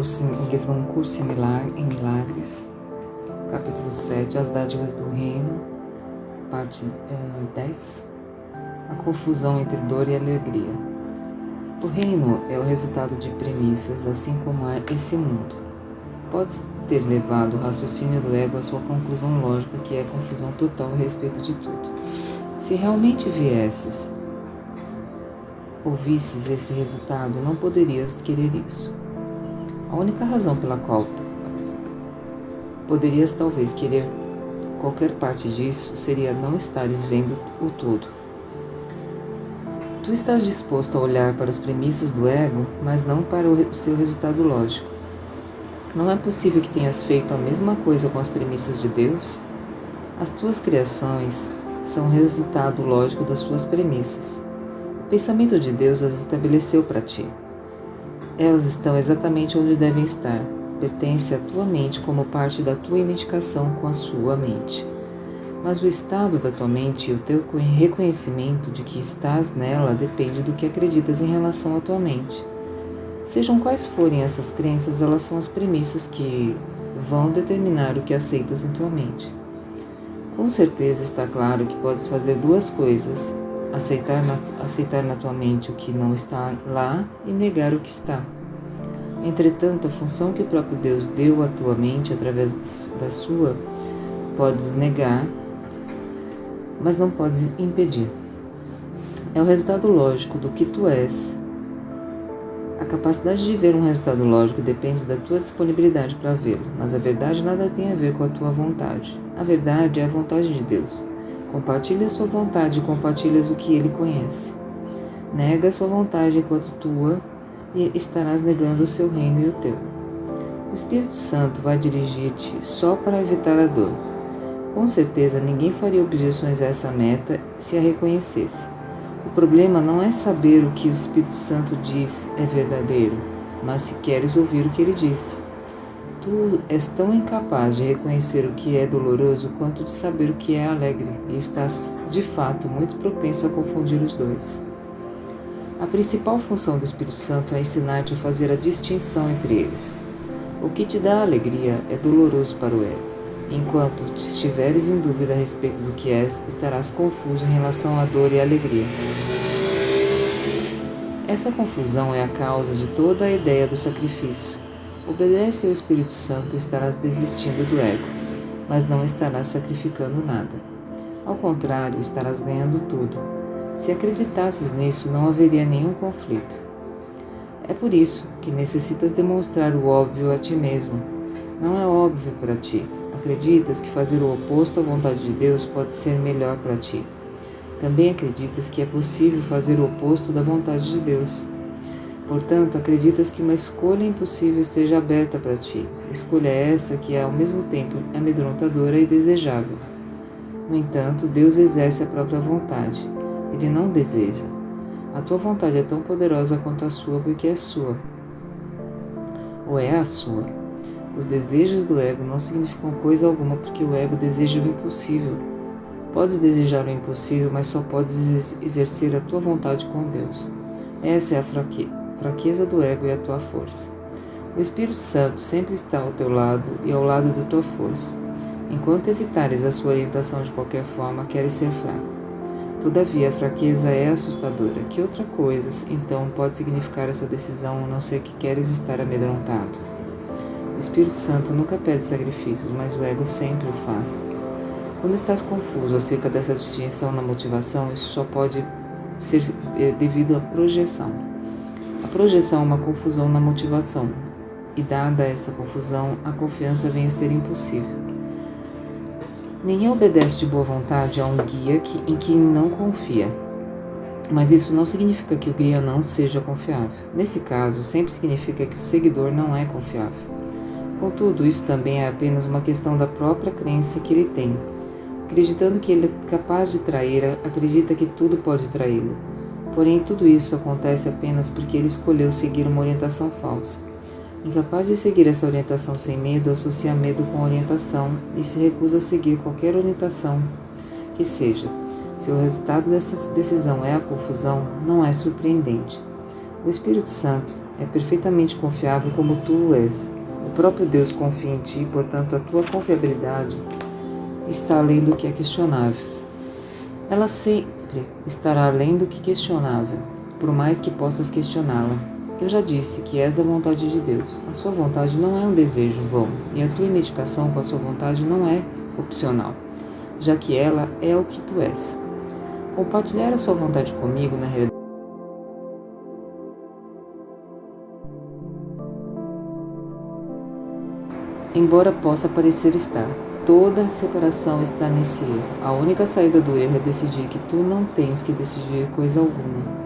Um Curso em Milagres, capítulo 7, As Dádivas do Reino, parte 10, a confusão entre dor e alegria. O reino é o resultado de premissas, assim como é esse mundo. Podes ter levado o raciocínio do ego à sua conclusão lógica, que é a confusão total a respeito de tudo. Se realmente ouvisses esse resultado, não poderias querer isso. A única razão pela qual poderias talvez querer qualquer parte disso seria não estares vendo o todo. Tu estás disposto a olhar para as premissas do ego, mas não para o seu resultado lógico. Não é possível que tenhas feito a mesma coisa com as premissas de Deus? As tuas criações são o resultado lógico das suas premissas. O pensamento de Deus as estabeleceu para ti. Elas estão exatamente onde devem estar. Pertence à tua mente como parte da tua identificação com a sua mente. Mas o estado da tua mente e o teu reconhecimento de que estás nela depende do que acreditas em relação à tua mente. Sejam quais forem essas crenças, elas são as premissas que vão determinar o que aceitas em tua mente. Com certeza está claro que podes fazer duas coisas: aceitar na tua mente o que não está lá e negar o que está. Entretanto, a função que o próprio Deus deu à tua mente através da sua, podes negar, mas não podes impedir. É o resultado lógico do que tu és. A capacidade de ver um resultado lógico depende da tua disponibilidade para vê-lo, mas a verdade nada tem a ver com a tua vontade. A verdade é a vontade de Deus. Compartilha a sua vontade e compartilhas o que ele conhece. Nega a sua vontade enquanto tua e estarás negando o seu reino e o teu. O Espírito Santo vai dirigir-te só para evitar a dor. Com certeza ninguém faria objeções a essa meta se a reconhecesse. O problema não é saber o que o Espírito Santo diz é verdadeiro, mas se queres ouvir o que ele diz. Tu és tão incapaz de reconhecer o que é doloroso quanto de saber o que é alegre, e estás, de fato, muito propenso a confundir os dois. A principal função do Espírito Santo é ensinar-te a fazer a distinção entre eles. O que te dá alegria é doloroso para o ego. Enquanto estiveres em dúvida a respeito do que és, estarás confuso em relação à dor e à alegria. Essa confusão é a causa de toda a ideia do sacrifício. Obedece ao Espírito Santo e estarás desistindo do ego, mas não estarás sacrificando nada. Ao contrário, estarás ganhando tudo. Se acreditasses nisso, não haveria nenhum conflito. É por isso que necessitas demonstrar o óbvio a ti mesmo. Não é óbvio para ti. Acreditas que fazer o oposto à vontade de Deus pode ser melhor para ti. Também acreditas que é possível fazer o oposto da vontade de Deus. Portanto, acreditas que uma escolha impossível esteja aberta para ti. Escolha essa que é ao mesmo tempo amedrontadora e desejável. No entanto, Deus exerce a própria vontade. Ele não deseja. A tua vontade é tão poderosa quanto a sua porque é sua. Ou é a sua. Os desejos do ego não significam coisa alguma porque o ego deseja o impossível. Podes desejar o impossível, mas só podes exercer a tua vontade com Deus. Essa é a fraqueza do ego e a tua força. O Espírito Santo sempre está ao teu lado e ao lado da tua força. Enquanto evitares a sua orientação de qualquer forma, queres ser fraco. Todavia, a fraqueza é assustadora. Que outra coisa, então, pode significar essa decisão, a não ser que queres estar amedrontado? O Espírito Santo nunca pede sacrifícios, mas o ego sempre o faz. Quando estás confuso acerca dessa distinção na motivação, isso só pode ser devido à projeção. A projeção é uma confusão na motivação, e dada essa confusão, a confiança vem a ser impossível. Ninguém obedece de boa vontade a um guia em que não confia, mas isso não significa que o guia não seja confiável. Nesse caso, sempre significa que o seguidor não é confiável. Contudo, isso também é apenas uma questão da própria crença que ele tem. Acreditando que ele é capaz de trair, acredita que tudo pode traí-lo. Porém, tudo isso acontece apenas porque ele escolheu seguir uma orientação falsa. Incapaz de seguir essa orientação sem medo, associa medo com orientação e se recusa a seguir qualquer orientação que seja. Se o resultado dessa decisão é a confusão, não é surpreendente. O Espírito Santo é perfeitamente confiável como tu o és. O próprio Deus confia em ti, portanto, a tua confiabilidade está além do que é questionável. Ela sempre estará além do que questionável, por mais que possas questioná-la. Eu já disse que és a vontade de Deus. A sua vontade não é um desejo vão, e a tua identificação com a sua vontade não é opcional, já que ela é o que tu és. Compartilhar a sua vontade comigo, na realidade, embora possa parecer estar. Toda separação está nesse erro. A única saída do erro é decidir que tu não tens que decidir coisa alguma.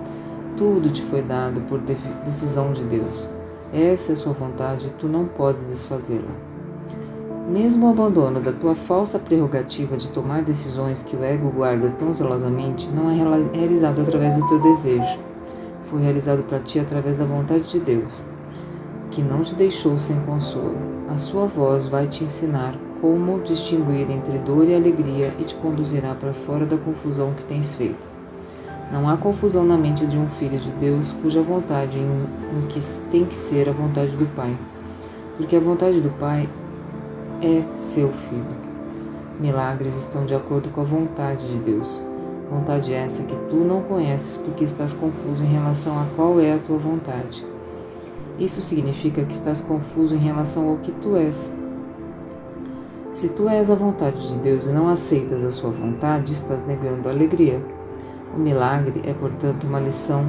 Tudo te foi dado por decisão de Deus. Essa é a sua vontade e tu não podes desfazê-la. Mesmo o abandono da tua falsa prerrogativa de tomar decisões que o ego guarda tão zelosamente não é realizado através do teu desejo. Foi realizado para ti através da vontade de Deus, que não te deixou sem consolo. A sua voz vai te ensinar como distinguir entre dor e alegria e te conduzirá para fora da confusão que tens feito. Não há confusão na mente de um filho de Deus cuja vontade em que tem que ser a vontade do Pai, porque a vontade do Pai é seu filho. Milagres estão de acordo com a vontade de Deus. Vontade essa que tu não conheces porque estás confuso em relação a qual é a tua vontade. Isso significa que estás confuso em relação ao que tu és. Se tu és a vontade de Deus e não aceitas a sua vontade, estás negando a alegria. O milagre é, portanto, uma lição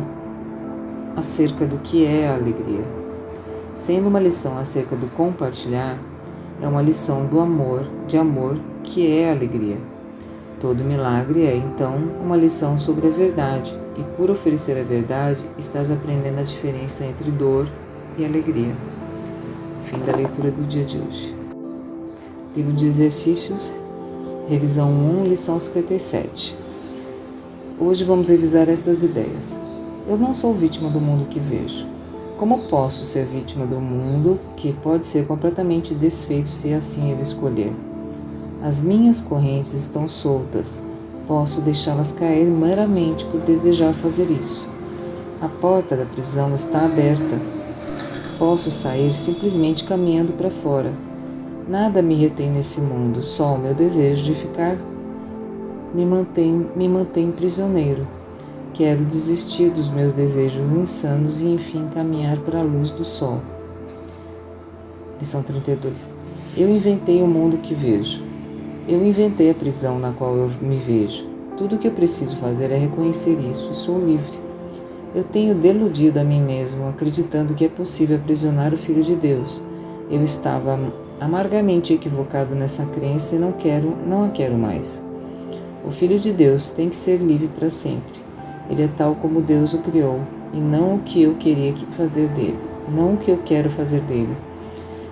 acerca do que é a alegria. Sendo uma lição acerca do compartilhar, é uma lição do amor, de amor, que é a alegria. Todo milagre é, então, uma lição sobre a verdade, e por oferecer a verdade, estás aprendendo a diferença entre dor e alegria. Fim da leitura do dia de hoje. Livro de exercícios, revisão 1, lição 57. Hoje vamos revisar estas ideias. Eu não sou vítima do mundo que vejo. Como posso ser vítima do mundo que pode ser completamente desfeito se assim ele escolher? As minhas correntes estão soltas. Posso deixá-las cair meramente por desejar fazer isso. A porta da prisão está aberta. Posso sair simplesmente caminhando para fora. Nada me retém nesse mundo, só o meu desejo de ficar me mantém prisioneiro. Quero desistir dos meus desejos insanos e enfim caminhar para a luz do sol. Lição 32. Eu inventei o mundo que vejo. Eu inventei a prisão na qual eu me vejo. Tudo o que eu preciso fazer é reconhecer isso e sou livre. Eu tenho deludido a mim mesmo, acreditando que é possível aprisionar o Filho de Deus. Eu estava amargamente equivocado nessa crença e não a quero mais. O Filho de Deus tem que ser livre para sempre. Ele é tal como Deus o criou, e não o que eu queria fazer dele, não o que eu quero fazer dele.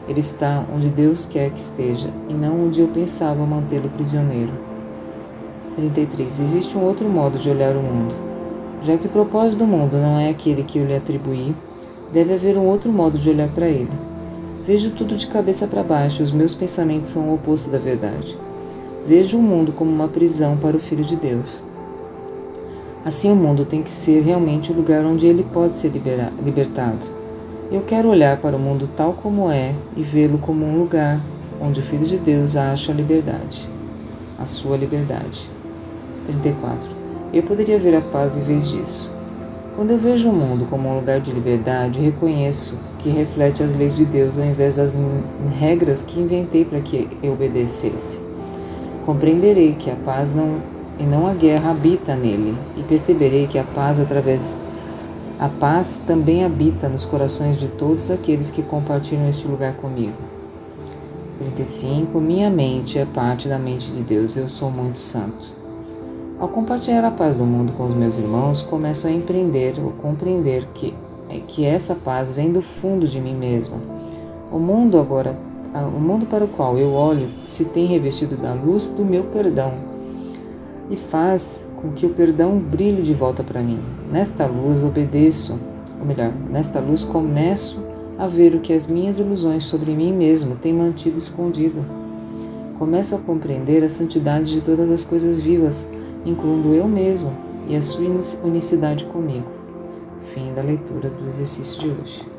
Ele está onde Deus quer que esteja, e não onde eu pensava mantê-lo prisioneiro. 33. Existe um outro modo de olhar o mundo. Já que o propósito do mundo não é aquele que eu lhe atribuí, deve haver um outro modo de olhar para ele. Vejo tudo de cabeça para baixo, e os meus pensamentos são o oposto da verdade. Vejo o mundo como uma prisão para o Filho de Deus. Assim, o mundo tem que ser realmente o lugar onde ele pode ser libertado. Eu quero olhar para o mundo tal como é e vê-lo como um lugar onde o Filho de Deus acha a liberdade, a sua liberdade. 34. Eu poderia ver a paz em vez disso. Quando eu vejo o mundo como um lugar de liberdade, reconheço que reflete as leis de Deus ao invés das regras que inventei para que eu obedecesse. Compreenderei que a paz e não a guerra habita nele, e perceberei que a paz também habita nos corações de todos aqueles que compartilham este lugar comigo. 35. Minha mente é parte da mente de Deus, eu sou muito santo. Ao compartilhar a paz do mundo com os meus irmãos, começo a compreender que essa paz vem do fundo de mim mesmo. O mundo para o qual eu olho se tem revestido da luz do meu perdão e faz com que o perdão brilhe de volta para mim. Nesta luz começo a ver o que as minhas ilusões sobre mim mesmo têm mantido escondido. Começo a compreender a santidade de todas as coisas vivas, incluindo eu mesmo e a sua unicidade comigo. Fim da leitura do exercício de hoje.